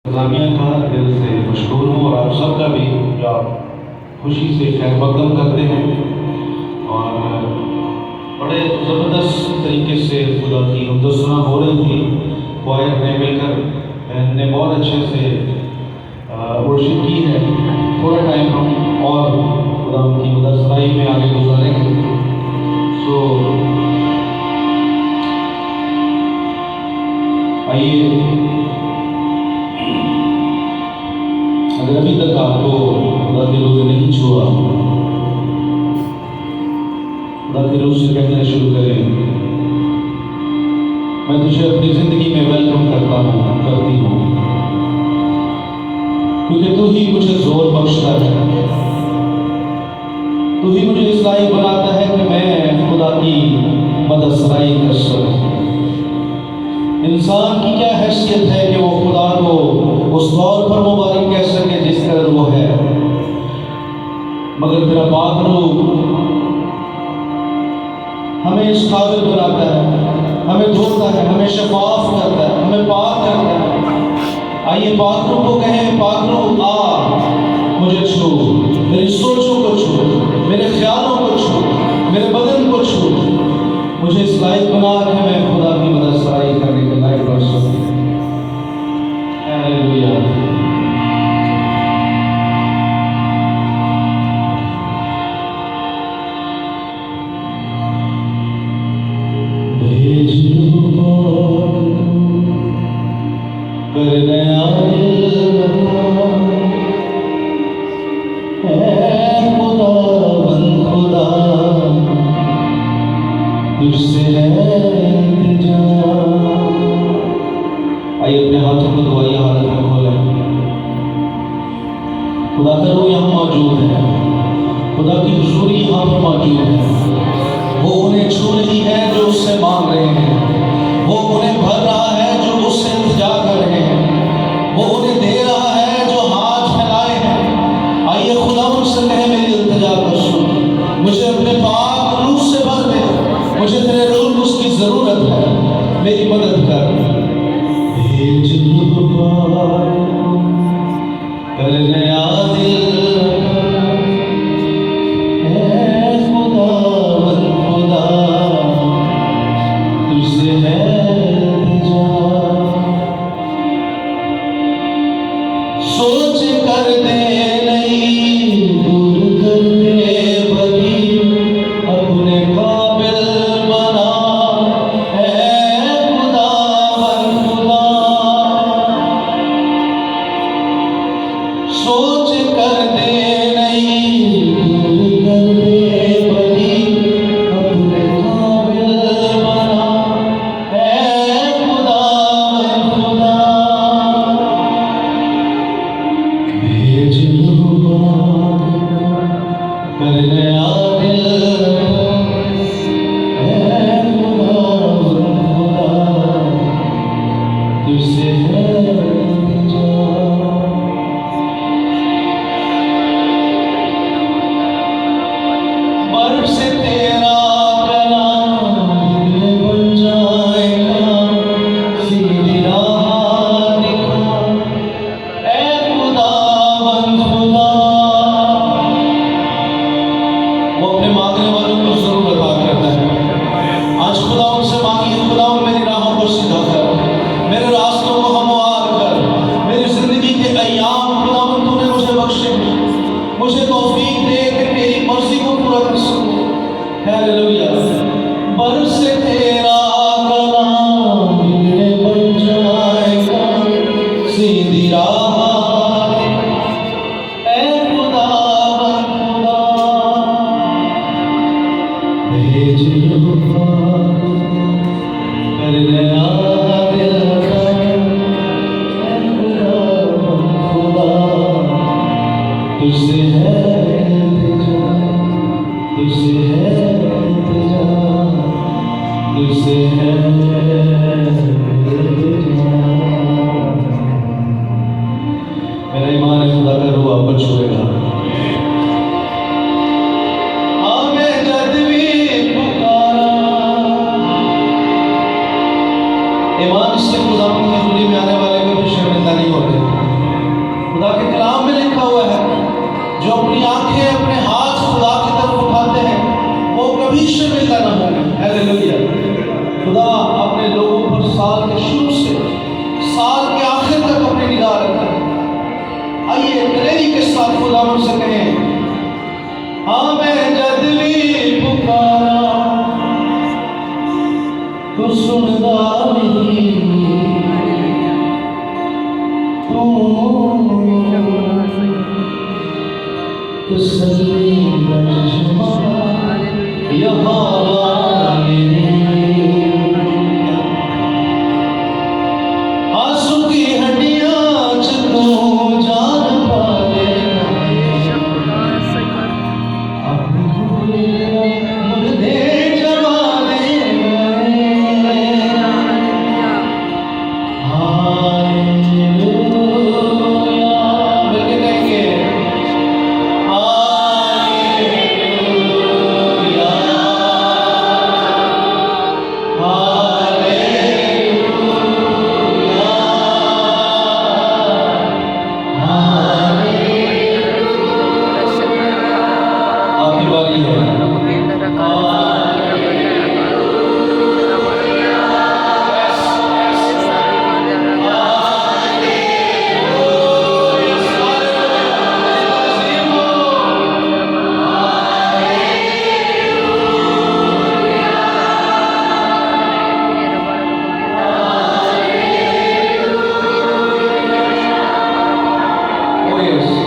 इंतज़ामिया का दिल से मशकूर हूँ और आप सबका भी जो आप खुशी से खैर मकदम करते हैं और बड़े ज़बरदस्त तरीके से खुदा की हमदोसना हो रही थी। क्वायर ने मिलकर बहन ने बहुत अच्छे से वर्शिप की है। थोड़ा टाइम हम और खुदा की मददसराई में आगे गुजारेंगे। सो आइए, अगर अभी तक आपको खुदा के रूह से नहीं छुआ, खुदा के रूह से कहना शुरू करें, मैं तुझे अपनी जिंदगी में वेलकम करता हूँ, करती हूँ, क्योंकि तू ही मुझे जोर बख्शता है, तू ही मुझे इस लायक बनाता है कि मैं खुदा की मददसराई कर सकूं। इंसान की क्या हैसियत है कि वो खुदा को उस दौर पर मुबारक कह सके जिस तरह वो है, मगर तेरा पाक रूह हमें इस काबिल बनाता है, हमें धोता है, हमें शफाफ करता है, हमें पाक करता है। आइए पाक रूह को कहें, पाक रूह आ मुझे छू, मेरी सोचों को छू, मेरे ख्यालों को छू, मेरे बदन को छू, मुझे इस लायक बना के मैं खुदा की मददसराई करने के लायक बन सकूं। हालेलुया। आइए अपने हाथों को दुआई हालत में खोलें। खुदा का रूह यहाँ मौजूद है, खुदा की हुजूरी यहाँ पर मौजूद है। वो उन्हें छू रही है जो उससे मांग रहे हैं, वो उन्हें भर रहा है जो उससे इंतजा कर रहे हैं, वो उन्हें दे रहा है जो हाथ फैलाए हैं। आइए खुदा उनसे कहे, मेरी इंतजा कर सुन, मुझे अपने पाक रूह से भर दे, मुझे तेरे रूह उसकी जरूरत है, मेरी मदद कर। सोच कर दे नहीं, दूर कर दे बदी, अपने काबिल बना है खुदा बन खुदा। सोच कर दे नहीं, दूर कर दे बदी, अपने काबिल बना है खुदा बन खुदा। भेज लो कर नया दिल है खुदा बन खुदा, तुझसे है बर्फ से तेरा कलाम बन जाएगा, सीधी राह दिखा ऐ खुदा बन खुदा। वो अपने मांगने वालों को जरूर अता करता है। आज खुदा उनसे मांगिए, खुदा मेरी राहों को सीधा कर, मेरे रास्तों को हमवार कर, मेरी जिंदगी के अय्याम खुदा तूने मुझे बख्शे, मुझे तौफीक दे कि तेरी मर्जी को पूरा कर सकूं। हालेलुया। बर्फ से तेरा कलाम बन जाएगा, सीधी राह ऐ खुदा बन खुदा। भेज लो कर नया दिल का, ऐ खुदा बन खुदा, तुझसे है इंतजा, तुझसे है इंतजा, तुझसे है इंतजा। मेरा ईमान है खुदा का रूह आप पर छुएगा। हमें जब भी पुकारा, ईमान से खुदा की हुजूरी में आने वाले को भी शर्मिंदा नहीं होते। अपनी आंखें अपने हाथ खुदा की तरफ उठाते हैं वो कभी शर्मिंदा न हो। हालेलुया। खुदा अपने लोगों पर साल के शुरू से साल के आखिर तक अपनी निगाह रखता है। आइए दिलेरी के साथ खुदा से कहें, हाँ मैं जब भी पुकारा तू सुनता नहीं, तू तसल्ली का चश्मा यहाँ आंसू की हड्डियां तू जान पा लेना, मुर्दे जमा Oh yes.